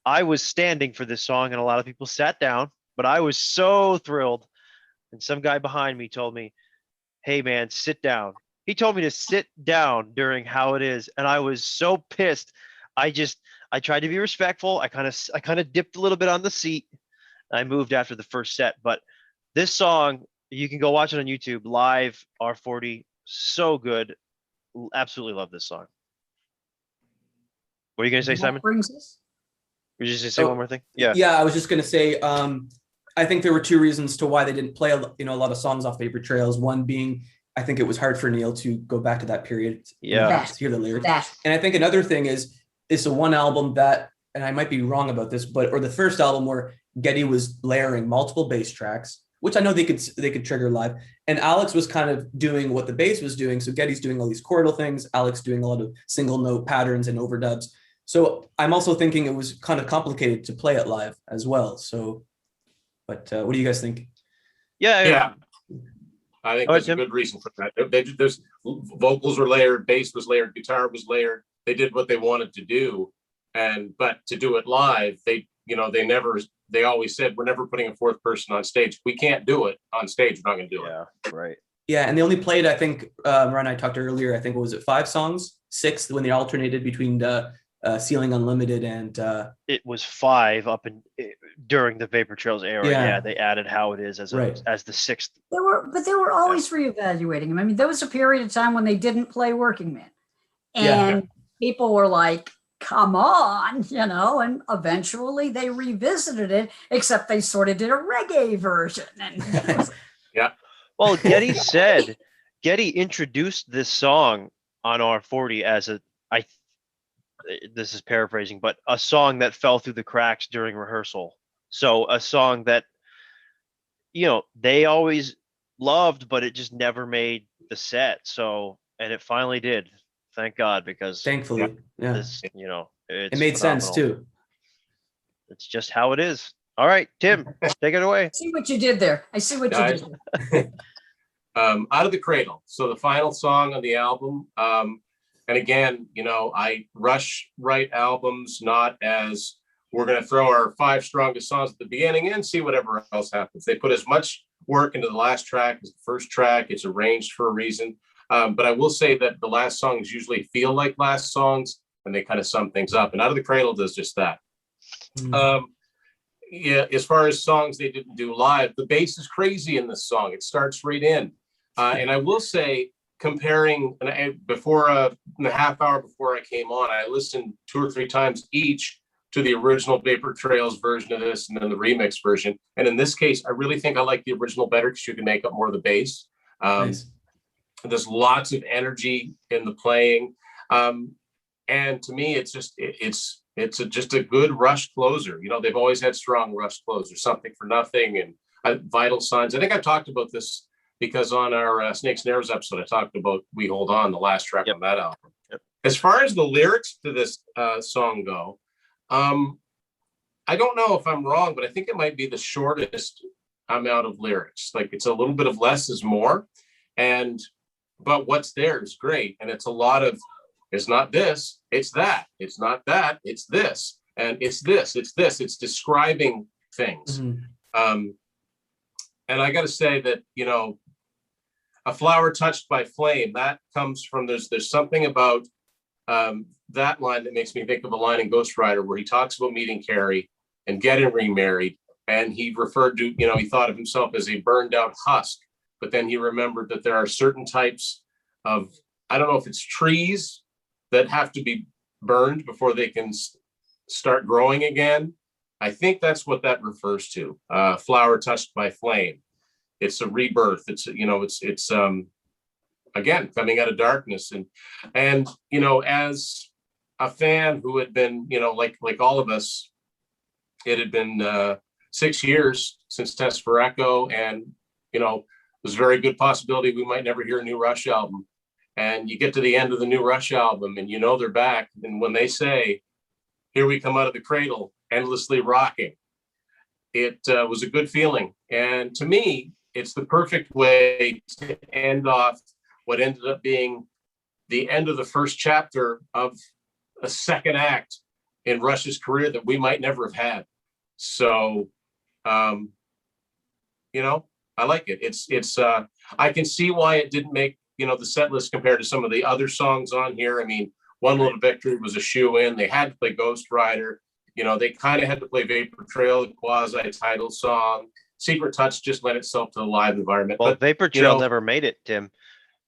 I was standing for this song and a lot of people sat down, but I was so thrilled. And some guy behind me told me, "Hey man, sit down." He told me to sit down during How It Is, and I was so pissed. I tried to be respectful. I kind of dipped a little bit on the seat. I moved after the first set, but this song, you can go watch it on YouTube live, R40, so good. Absolutely love this song. What are you going to say, That Simon? brings us. Were you just going to say one more thing? Yeah. Yeah, I was just going to say, I think there were two reasons to why they didn't play a lot of songs off Vapor Trails. One being, I think it was hard for Neil to go back to that period. Yeah. To hear the lyrics. That. And I think another thing is, it's a one album that, and I might be wrong about this, or the first album where Geddy was layering multiple bass tracks, which I know they could trigger live. And Alex was kind of doing what the bass was doing. So Geddy's doing all these chordal things, Alex doing a lot of single note patterns and overdubs. So I'm also thinking it was kind of complicated to play it live as well. So, but what do you guys think? Yeah. I think there's a good reason for that. There's vocals were layered, bass was layered, guitar was layered. They did what they wanted to do, but to do it live, they always said, we're never putting a fourth person on stage. We can't do it on stage. We're not going to do it. Yeah, right. Yeah, and they only played, I think, Ron and I talked earlier, I think, what was it, 5 songs? 6 when they alternated between Ceiling Unlimited and... It was 5 during the Vapor Trails era. Yeah. Yeah, they added How It Is as the 6th. They were always reevaluating them. I mean, there was a period of time when they didn't play Working Man. And people were like, come on, and eventually they revisited it, except they sort of did a reggae version. And Yeah. Well, Geddy introduced this song on R40 as this is paraphrasing, but a song that fell through the cracks during rehearsal. So a song that, they always loved, but it just never made the set. So, and it finally did. Thank God, because thankfully, this, it's it made sense too. It's just how it is. All right, Tim, take it away. I see what you did there. I see what you did there. Out of the Cradle. So the final song on the album. And again, I write albums not as we're going to throw our 5 strongest songs at the beginning and see whatever else happens. They put as much work into the last track as the first track. It's arranged for a reason. But I will say that the last songs usually feel like last songs and they kind of sum things up. And Out of the Cradle does just that. As far as songs they didn't do live, the bass is crazy in this song. It starts right in. And I will say, comparing, before in the half hour before I came on, I listened 2 or 3 times each to the original Vapor Trails version of this and then the remix version. And in this case, I really think I like the original better because you can make up more of the bass. Nice. There's lots of energy in the playing. And to me, it's just a good Rush closer. They've always had strong Rush closers, Something for Nothing and Vital Signs. I think I talked about this because on our Snakes and Arrows episode, I talked about We Hold On, the last track on that album. Yep. As far as the lyrics to this song go, I don't know if I'm wrong, but I think it might be the shortest amount of lyrics. Like it's a little bit of less is more. But what's there is great. And it's a lot of, it's not this, it's that. It's not that, it's this. And it's this, it's this. It's describing things. Mm-hmm. And I got to say that, A Flower Touched by Flame, that comes from, there's something about that line that makes me think of a line in Ghost Rider where he talks about meeting Carrie and getting remarried. And he referred to, he thought of himself as a burned out husk. But then he remembered that there are certain types of, I don't know if it's trees that have to be burned before they can start growing again. I think that's what that refers to. Flower touched by flame. It's a rebirth. It's again, coming out of darkness. And as a fan who had been, like all of us, it had been 6 years since Test for Echo. And, there's a very good possibility we might never hear a new Rush album. And you get to the end of the new Rush album and they're back. And when they say, here we come out of the cradle, endlessly rocking, it was a good feeling. And to me, it's the perfect way to end off what ended up being the end of the first chapter of a second act in Rush's career that we might never have had. So, you know, I like it. It's I can see why it didn't make, you know, the set list compared to some of the other songs on here. I mean, One Little Victory was a shoe-in. They had to play Ghost Rider. You know, they kind of had to play Vapor Trail, the quasi-title song. Secret Touch just lent itself to the live environment. Well, But Vapor you Trail know, never made it, Tim.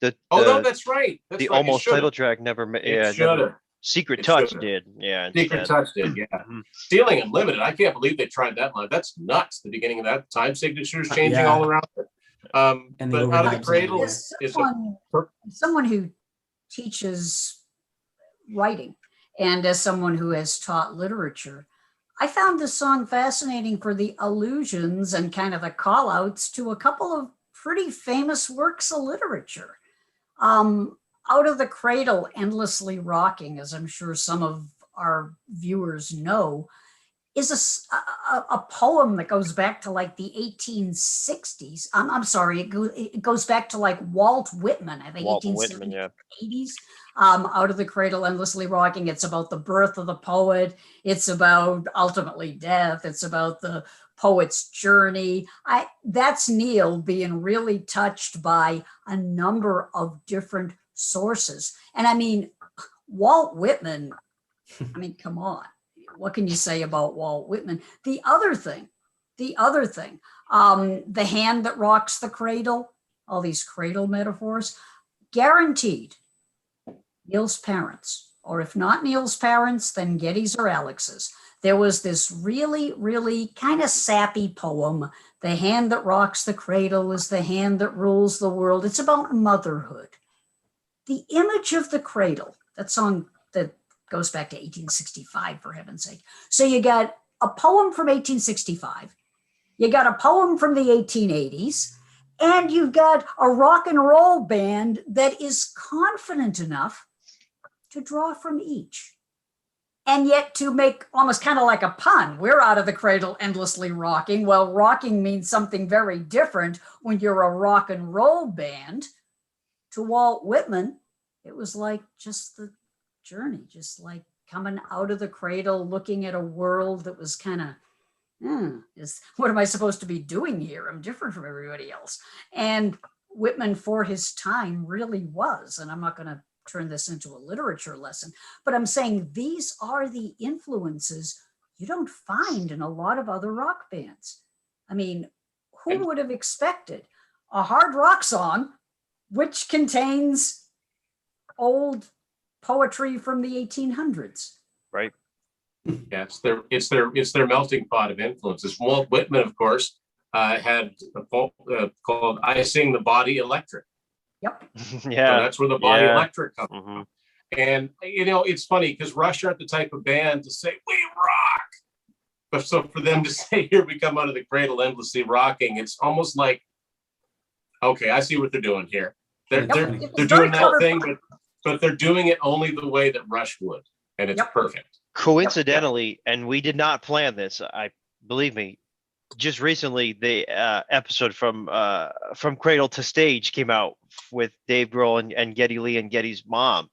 no, that's right. That's The right. almost title track never made. It Yeah, should have. never. Secret It Touch should've. did. Yeah, Secret instead. Touch did, yeah. Mhm. Stealing Unlimited. I can't believe they tried that live. That's nuts. The beginning of that, time signatures changing Yeah. all around. And the But Out of the overdubs Cradle everywhere. is Someone who teaches writing and as someone who has taught literature, I found this song fascinating for the allusions and kind of the call outs to a couple of pretty famous works of literature. Out of the Cradle, Endlessly Rocking, as I'm sure some of our viewers know, is a poem that goes back to like the 1860s. I'm sorry, it goes back to like Walt Whitman, I think Walt 1870s, Whitman, yeah. 80s. Out of the Cradle, Endlessly Rocking. It's about the birth of the poet. It's about ultimately death. It's about the poet's journey. That's Neil being really touched by a number of different sources. And I mean, Walt Whitman, I mean, come on. What can you say about Walt Whitman? The other thing, the hand that rocks the cradle, all these cradle metaphors, guaranteed Neil's parents, or if not Neil's parents, then Getty's or Alex's. There was this really, really kind of sappy poem. The hand that rocks the cradle is the hand that rules the world. It's about motherhood. The image of the cradle, that song that goes back to 1865, for heaven's sake. So you got a poem from 1865, you got a poem from the 1880s, and you've got a rock and roll band that is confident enough to draw from each. And yet to make almost kind of like a pun, we're out of the cradle endlessly rocking. Well, rocking means something very different when you're a rock and roll band. To Walt Whitman, it was like just the journey, just like coming out of the cradle, looking at a world that was kind of, what am I supposed to be doing here? I'm different from everybody else. And Whitman, for his time, really was. And I'm not going to turn this into a literature lesson, but I'm saying these are the influences you don't find in a lot of other rock bands. I mean, who would have expected a hard rock song which contains old poetry from the 1800s? Right. Yeah, it's their melting pot of influences. Walt Whitman, of course, had a poem called "I Sing the Body Electric." Yep. Yeah. So that's where the Body Electric comes Mhm. from. And you know, it's funny because Rush aren't the type of band to say we rock, but so for them to say here we come out of the cradle endlessly rocking, it's almost like, okay, I see what they're doing here. They're doing that thing, but they're doing it only the way that Rush would, and it's perfect. Coincidentally, and we did not plan this, I believe me, just recently the episode from Cradle to Stage came out with Dave Grohl and Geddy Lee and Geddy's mom.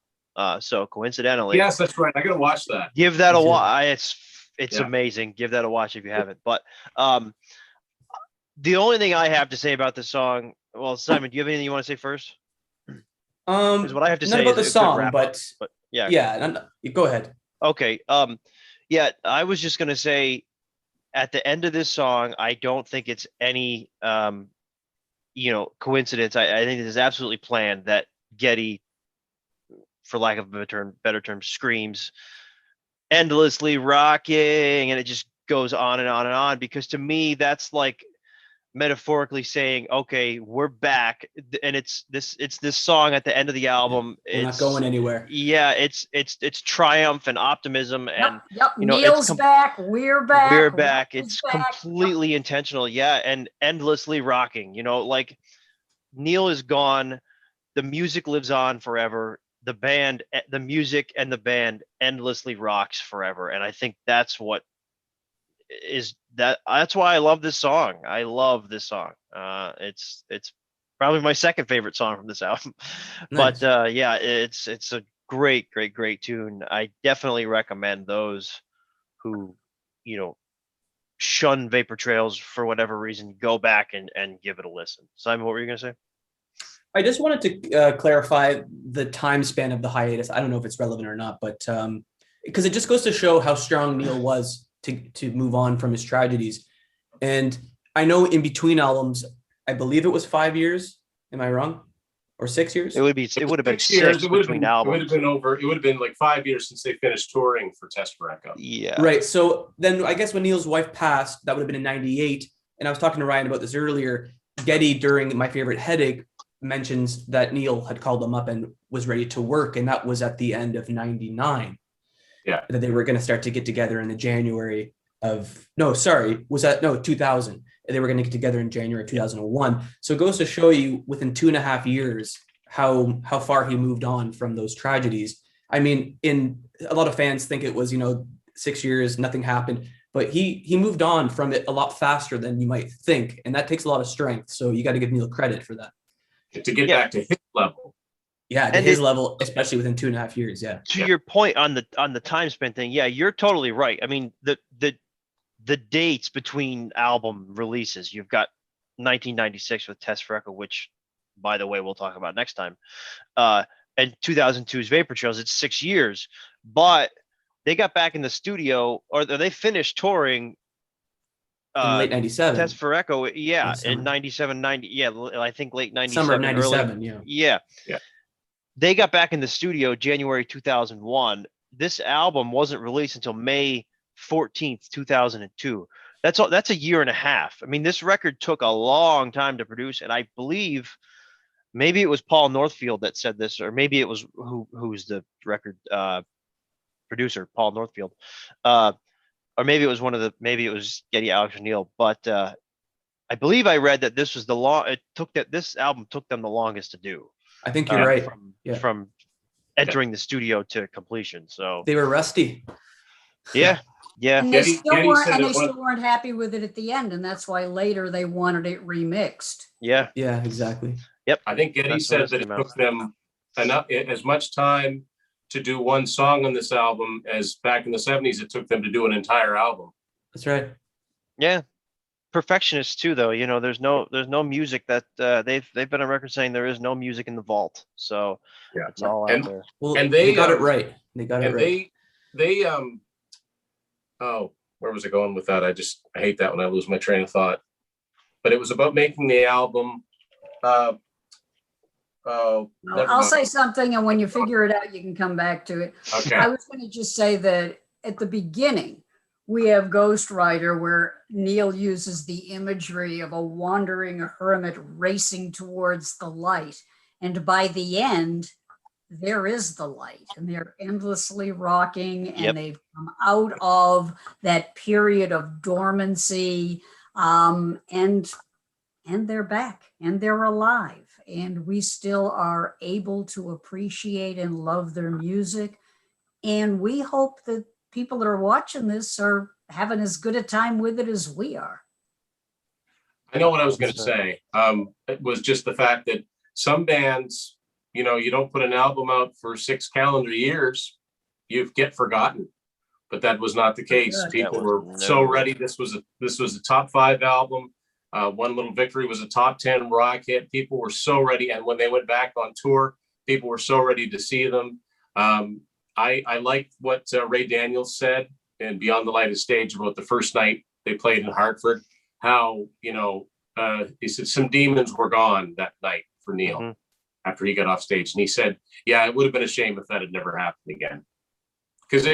So coincidentally, Yes, that's right. I gotta watch that. give that a watch. It's amazing. Give that a watch if you haven't. But the only thing I have to say about this song, well, Simon, do you have anything you want to say first? Because what I have to not say about is the song, but yeah, go ahead. Okay. Yeah, I was just gonna say, at the end of this song, I don't think it's any coincidence. I think it is absolutely planned that Geddy, for lack of a better term, screams endlessly rocking, and it just goes on and on and on, because to me that's like metaphorically saying, okay, we're back. And it's this song at the end of the album. We're not going anywhere. Yeah, it's triumph and optimism, and Neil's back, we're back. It's completely intentional. Yeah, and endlessly rocking. Like, Neil is gone, the music lives on forever. The band, the music and the band endlessly rocks forever. And I think that's why I love this song. I love this song. It's probably my second favorite song from this album. Nice. But yeah, it's a great tune. I definitely recommend those who, you know, shun Vapor Trails for whatever reason, go back and give it a listen. Simon, what were you going to say? I just wanted to clarify the time span of the hiatus. I don't know if it's relevant or not, but because it just goes to show how strong Neil was to move on from his tragedies. And I know in between albums, I believe it was 5 years. Am I wrong? Or 6 years? It would have been 6 years. six between albums. It would have been like 5 years since they finished touring for Test for Echo. Yeah. Right. So then I guess when Neil's wife passed, that would have been in 98. And I was talking to Ryan about this earlier. Getty, during My Favorite Headache, mentions that Neil had called them up and was ready to work. And that was at the end of 99. Yeah. That they were going to start to get together in the January of, 2000. They were going to get together in January 2001. So it goes to show you within 2.5 years how far he moved on from those tragedies. I mean, a lot of fans think it was, 6 years, nothing happened, but he moved on from it a lot faster than you might think. And that takes a lot of strength. So you got to give Neil credit for that. To get back to his level. Yeah, to his level, especially within 2.5 years. Yeah. To your point on the time spent thing, yeah, you're totally right. I mean, the dates between album releases, you've got 1996 with Test for Echo, which, by the way, we'll talk about next time, and 2002's Vapor Trails. It's 6 years, but they got back in the studio, or they finished touring In late 97. Test for Echo, yeah, Summer. in 97, 90, yeah, I think late 97. Summer of 97, yeah. They got back in the studio January 2001. This album wasn't released until May 14th, 2002. That's a year and a half. I mean, this record took a long time to produce, and I believe maybe it was Paul Northfield that said this, or maybe it was who's the record producer, Paul Northfield, or maybe it was maybe it was Getty, Alex O'Neill. But I believe I read that this was this album took them the longest to do. I think you're right. From entering the studio to completion. So they were rusty. Yeah. And they Getty still weren't happy with it at the end, and that's why later they wanted it remixed. Yeah. Yeah, exactly. Yep. I think Getty said that it took them as much time to do one song on this album as back in the 70s it took them to do an entire album. That's right. Yeah. Perfectionists too, though. There's no music that they've been on record saying there is no music in the vault. So yeah, it's all out there. Well, and they got it right. They got it right. They where was I going with that? I hate that when I lose my train of thought. But it was about making the album. I'll say something, and when you figure it out, you can come back to it. Okay. I was going to just say that at the beginning, we have Ghost Rider, where Neil uses the imagery of a wandering hermit racing towards the light. And by the end, there is the light, and they're endlessly rocking, and they've come out of that period of dormancy, and they're back, and they're alive, and we still are able to appreciate and love their music. And we hope that people that are watching this are having as good a time with it as we are. I know what I was going to say. It was just the fact that some bands, you don't put an album out for 6 calendar years, you get forgotten. But that was not the case. People were so ready. This was a top 5 album. One Little Victory was a top 10 rock hit. People were so ready. And when they went back on tour, people were so ready to see them. I liked what Ray Daniels said in Beyond the Lighted Stage about the first night they played in Hartford, how, he said some demons were gone that night for Neil after he got off stage. And he said, yeah, it would have been a shame if that had never happened again. Because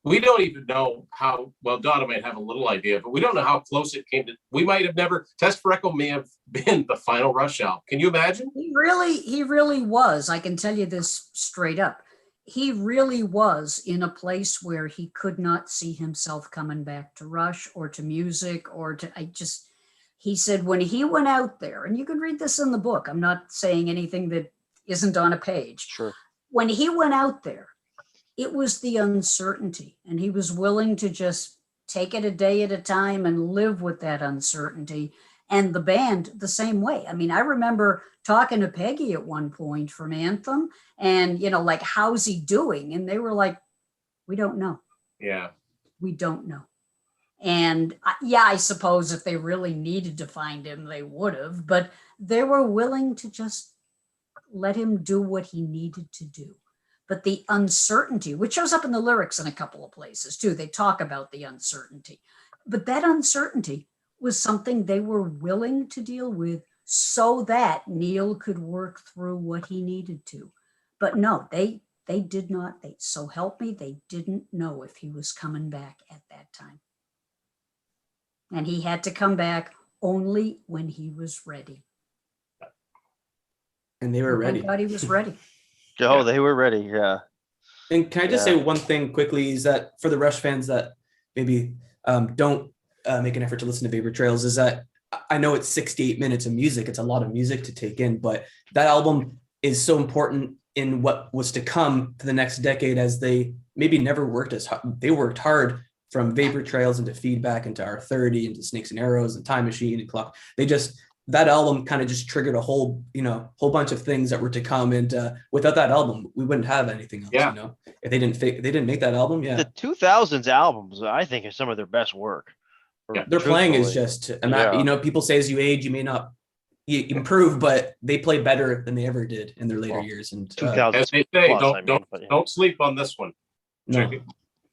we don't even know how, well, Donna might have a little idea, but we don't know how close it came to, we might have never, Test for Echo may have been the final Rush album. Can you imagine? He really was. I can tell you this straight up. He really was in a place where he could not see himself coming back to Rush or to music or to, he said when he went out there, and you can read this in the book, I'm not saying anything that isn't on a page. Sure. When he went out there, it was the uncertainty, and he was willing to just take it a day at a time and live with that uncertainty. And the band the same way. I mean, I remember talking to Peggy at one point from Anthem, and, like, how's he doing? And they were like, we don't know. Yeah. We don't know. And yeah, I suppose if they really needed to find him, they would have, but they were willing to just let him do what he needed to do. But the uncertainty, which shows up in the lyrics in a couple of places too, they talk about the uncertainty, but that uncertainty was something they were willing to deal with so that Neil could work through what he needed to. But no, they did not, so help me, they didn't know if he was coming back at that time. And he had to come back only when he was ready. And they were ready. Thank God he was ready. Oh, they were ready. Yeah. And can I just say one thing quickly, is that for the Rush fans that maybe don't make an effort to listen to Vapor Trails, is that I know it's 68 minutes of music. It's a lot of music to take in, but that album is so important in what was to come for the next decade, as they maybe never worked as hard. They worked hard from Vapor Trails into Feedback into R30 into Snakes and Arrows and Time Machine and Clock. That album kind of just triggered a whole bunch of things that were to come. And without that album, we wouldn't have anything else, if they didn't make that album. Yeah. The 2000s albums, I think, are some of their best work. Their playing is just, people say as you age, you may not improve, but they play better than they ever did in their later years. And 2000, as they say, don't sleep on this one. No. Give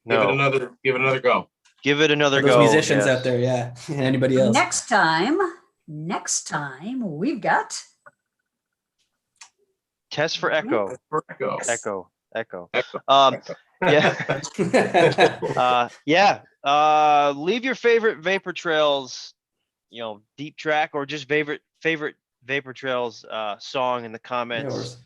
it another go. Give it another those go. Musicians out there, yeah. And anybody else. Next time we've got Test for Echo. Echo. Leave your favorite Vapor Trails, deep track, or just favorite Vapor Trails song in the comments.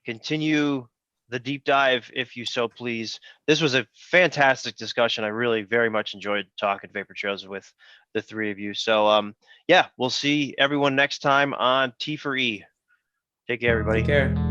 Continue the deep dive if you so please. This was a fantastic discussion. I really very much enjoyed talking Vapor Trails with the three of you. So we'll see everyone next time on T for E. Take care, everybody. Take care.